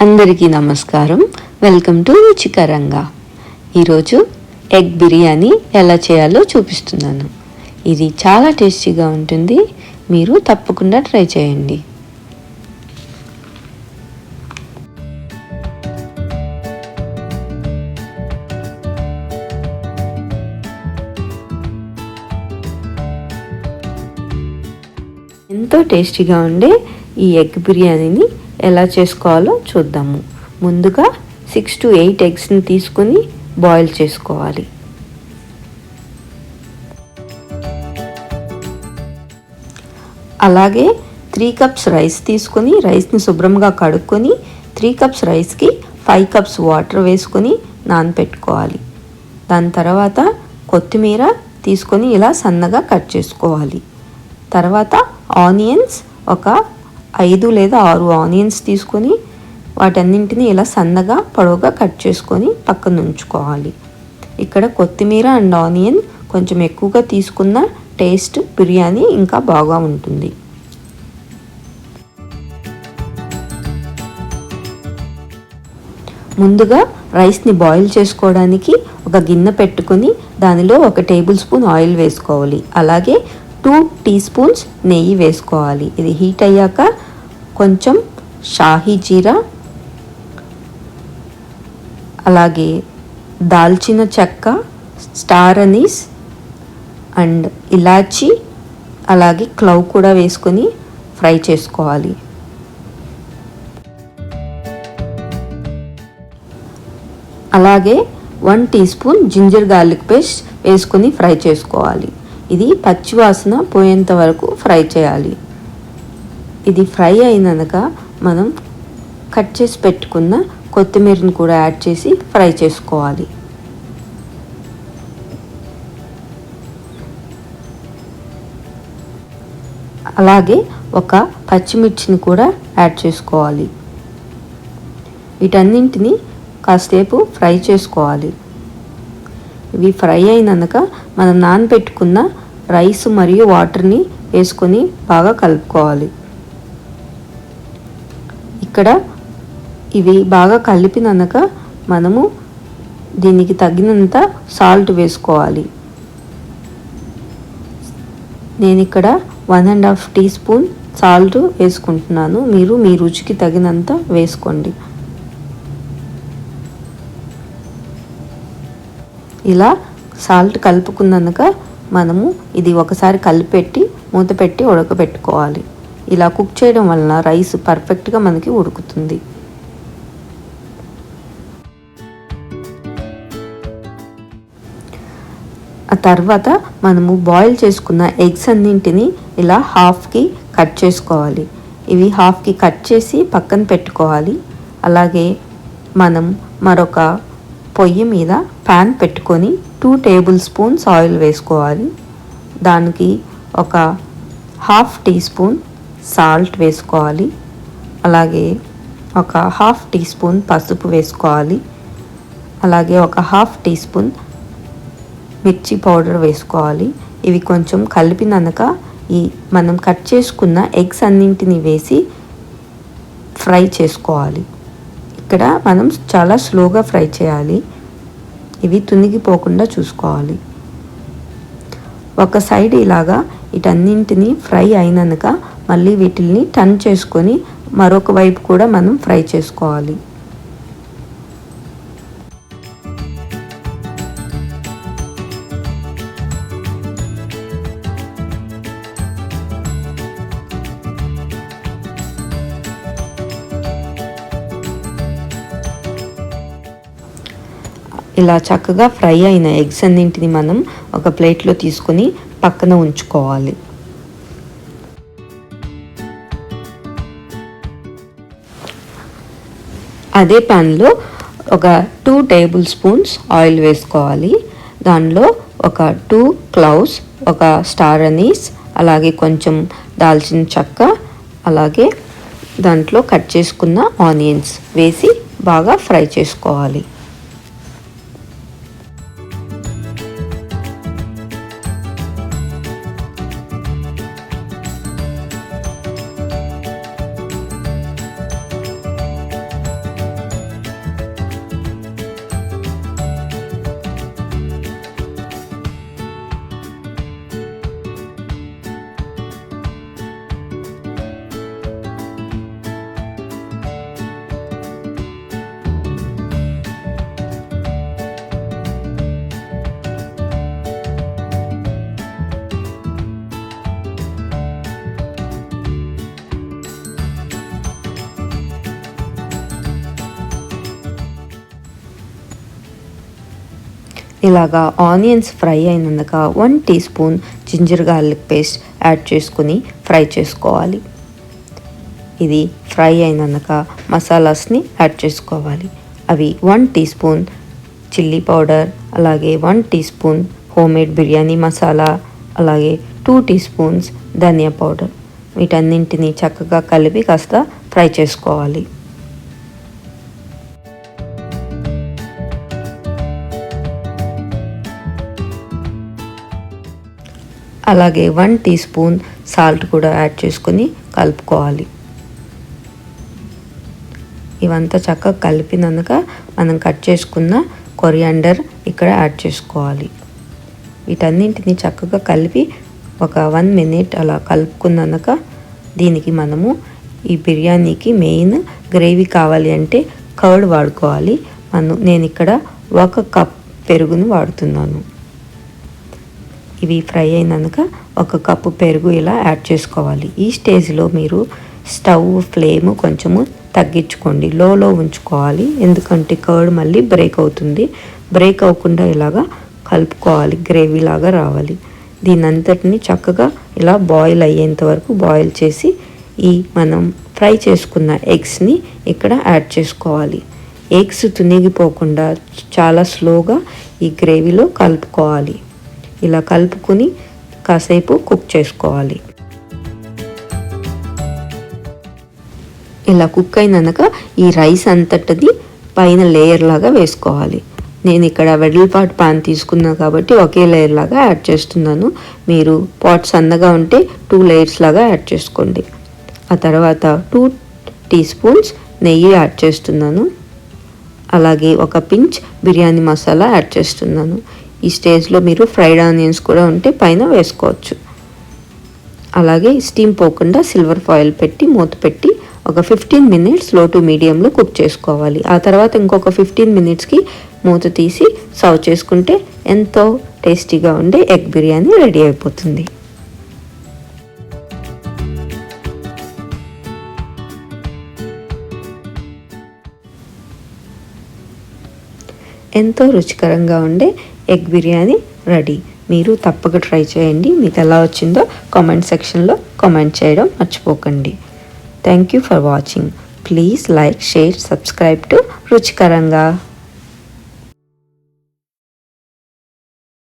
అందరికీ నమస్కారం. Welcome to రుచికరంగా. ఈరోజు ఎగ్ బిర్యానీ ఎలా చేయాలో చూపిస్తున్నాను. ఇది చాలా టేస్టీగా ఉంటుంది. మీరు తప్పకుండా ట్రై చేయండి. ఎంతో టేస్టీగా ఉండే ఈ ఎగ్ బిర్యానీని ఎలా చేసుకోవాలో చూద్దాము. ముందుగా 6 to 8 ఎగ్స్ని తీసుకొని బాయిల్ చేసుకోవాలి. అలాగే 3 cups రైస్ తీసుకొని రైస్ని శుభ్రంగా కడుక్కొని 3 cups రైస్కి 5 cups వాటర్ వేసుకొని నానపెట్టుకోవాలి. దాని తర్వాత కొత్తిమీర తీసుకొని ఇలా సన్నగా కట్ చేసుకోవాలి. తర్వాత ఆనియన్స్ ఒక 5 లేదా 6 ఆనియన్స్ తీసుకొని వాటన్నింటినీ ఇలా సన్నగా పొడవుగా కట్ చేసుకొని పక్కన ఉంచుకోవాలి. ఇక్కడ కొత్తిమీర అండ్ ఆనియన్ కొంచెం ఎక్కువగా తీసుకున్న టేస్ట్ బిర్యానీ ఇంకా బాగా ఉంటుంది. ముందుగా రైస్ని బాయిల్ చేసుకోవడానికి ఒక గిన్నె పెట్టుకొని దానిలో 1 టేబుల్ స్పూన్ ఆయిల్ వేసుకోవాలి. అలాగే 2 teaspoons నెయ్యి వేసుకోవాలి. ఇది హీట్ అయ్యాక కొంచెం షాహీ జీరా, అలాగే దాల్చిన చెక్క, స్టార్ అనీస్ అండ్ ఇలాచీ, అలాగే క్లవ్ కూడా వేసుకొని ఫ్రై చేసుకోవాలి. అలాగే 1 teaspoon జింజర్ గార్లిక్ పేస్ట్ వేసుకొని ఫ్రై చేసుకోవాలి. ఇది పచ్చివాసన పోయేంత వరకు ఫ్రై చేయాలి. ఇది ఫ్రై అయినాక మనం కట్ చేసి పెట్టుకున్న కొత్తిమీరను కూడా యాడ్ చేసి ఫ్రై చేసుకోవాలి. అలాగే ఒక పచ్చిమిర్చిని కూడా యాడ్ చేసుకోవాలి. వీటన్నింటినీ కాసేపు ఫ్రై చేసుకోవాలి. ఇవి ఫ్రై అయినాక మనం నానబెట్టుకున్న రైస్ మరియు వాటర్ని వేసుకొని బాగా కలుపుకోవాలి. ఇక్కడ ఇవి బాగా కలిపినాక మనము దీనికి తగినంత సాల్ట్ వేసుకోవాలి. నేను ఇక్కడ 1.5 teaspoon సాల్ట్ వేసుకుంటున్నాను. మీరు మీ రుచికి తగినంత వేసుకోండి. ఇలా సాల్ట్ కలుపుకున్నాక మనము ఇది ఒకసారి కలిపెట్టి మూత పెట్టి ఉడకబెట్టుకోవాలి. ఇలా కుక్ చేయడం వలన రైస్ పర్ఫెక్ట్గా మనకి ఉడుకుతుంది. ఆ తర్వాత మనము బాయిల్ చేసుకున్న ఎగ్స్ అన్నింటినీ ఇలా హాఫ్కి కట్ చేసుకోవాలి. ఇవి హాఫ్కి కట్ చేసి పక్కన పెట్టుకోవాలి. అలాగే మనం మరొక పొయ్యి మీద ప్యాన్ పెట్టుకొని 2 tablespoons ఆయిల్ వేసుకోవాలి. దానికి ఒక 1/2 teaspoon సాల్ట్ వేసుకోవాలి. అలాగే ఒక 1/2 teaspoon పసుపు వేసుకోవాలి. అలాగే ఒక 1/2 teaspoon మిర్చి పౌడర్ వేసుకోవాలి. ఇవి కొంచెం కలిపినాక ఈ మనం కట్ చేసుకున్న ఎగ్స్ అన్నింటినీ వేసి ఫ్రై చేసుకోవాలి. ఇక్కడ మనం చాలా స్లోగా ఫ్రై చేయాలి. ఇవి తునిగిపోకుండా చూసుకోవాలి. ఒక సైడ్ ఇలాగా వీటన్నింటినీ ఫ్రై అయినాక మళ్ళీ వీటిని టర్న్ చేసుకొని మరొక వైపు కూడా మనం ఫ్రై చేసుకోవాలి. ఇలా చక్కగా ఫ్రై అయిన ఎగ్స్ అన్నింటిని మనం ఒక ప్లేట్లో తీసుకొని పక్కన ఉంచుకోవాలి. అదే ప్యాన్లో ఒక 2 tablespoons ఆయిల్ వేసుకోవాలి. దానిలో ఒక 2 cloves, ఒక స్టార్ అనీస్, అలాగే కొంచెం దాల్చిన చెక్క, అలాగే దాంట్లో కట్ చేసుకున్న ఆనియన్స్ వేసి బాగా ఫ్రై చేసుకోవాలి. ఇలాగా ఆనియన్స్ ఫ్రై అయినాక 1 teaspoon ginger garlic paste add చేసుకుని ఫ్రై చేసుకోవాలి. ఇది ఫ్రై అయినాక మసాలాస్ని యాడ్ చేసుకోవాలి. అవి 1 టీ స్పూన్ చిల్లీ పౌడర్, అలాగే 1 teaspoon homemade biryani masala, అలాగే 2 టీ స్పూన్స్ ధనియా పౌడర్. వీటన్నింటినీ చక్కగా కలిపి కాస్త ఫ్రై చేసుకోవాలి. అలాగే 1 టీ స్పూన్ సాల్ట్ కూడా యాడ్ చేసుకొని కలుపుకోవాలి. ఇవంతా చక్కగా కలిపినాక మనం కట్ చేసుకున్న కొరియాండర్ ఇక్కడ యాడ్ చేసుకోవాలి. వీటన్నింటిని చక్కగా కలిపి ఒక 1 మినిట్ అలా కలుపుకున్నాక దీనికి మనము ఈ బిర్యానీకి మెయిన్ గ్రేవీ కావాలి అంటే కర్డ్ వాడుకోవాలి. నేను ఇక్కడ 1 కప్ పెరుగును వాడుతున్నాను. ఇవి ఫ్రై అయినాక 1 కప్పు పెరుగు ఇలా యాడ్ చేసుకోవాలి. ఈ స్టేజ్లో మీరు స్టవ్ ఫ్లేమ్ కొంచెము తగ్గించుకోండి, లోలో ఉంచుకోవాలి. ఎందుకంటే కర్డ్ మళ్ళీ బ్రేక్ అవుతుంది. బ్రేక్ అవ్వకుండా ఇలాగా కలుపుకోవాలి, గ్రేవీ లాగా రావాలి. దీని అంతటిని చక్కగా ఇలా బాయిల్ అయ్యేంత వరకు బాయిల్ చేసి మనం ఫ్రై చేసుకున్న ఎగ్స్ని ఇక్కడ యాడ్ చేసుకోవాలి. ఎగ్స్ తునిగిపోకుండా చాలా స్లోగా ఈ గ్రేవీలో కలుపుకోవాలి. ఇలా కలుపుకొని కాసేపు కుక్ చేసుకోవాలి. ఇలా కుక్ అయినాక ఈ రైస్ అంతటిది పైన లేయర్ లాగా వేసుకోవాలి. నేను ఇక్కడ వెడల్పాటు పాన్ తీసుకున్నా కాబట్టి ఒకే లేయర్ లాగా యాడ్ చేస్తున్నాను. మీరు పాట్ సన్నగా ఉంటే 2 లేయర్స్ లాగా యాడ్ చేసుకోండి. ఆ తర్వాత 2 టీ స్పూన్స్ నెయ్యి యాడ్ చేస్తున్నాను. అలాగే 1 పించ్ బిర్యానీ మసాలా యాడ్ చేస్తున్నాను. ఈ స్టేజ్లో మీరు ఫ్రైడ్ ఆనియన్స్ కూడా ఉంటే పైన వేసుకోవచ్చు. అలాగే స్టీమ్ పోకుండా సిల్వర్ ఫాయిల్ పెట్టి మూత పెట్టి ఒక 15 మినిట్స్ లో టు మీడియంలో కుక్ చేసుకోవాలి. ఆ తర్వాత ఇంకొక 15 మినిట్స్కి మూత తీసి సర్వ్ చేసుకుంటే ఎంతో టేస్టీగా ఉండే ఎగ్ బిర్యానీ రెడీ అయిపోతుంది. ఎంతో రుచికరంగా ఉండే ఎగ్ బిర్యానీ రెడీ. మీరు తప్పక ట్రై చేయండి. మీకు ఎలా వచ్చిందో కామెంట్ సెక్షన్లో కామెంట్ చేయడం మర్చిపోకండి. Thank you for watching. Please like, share, subscribe to రుచికరంగా.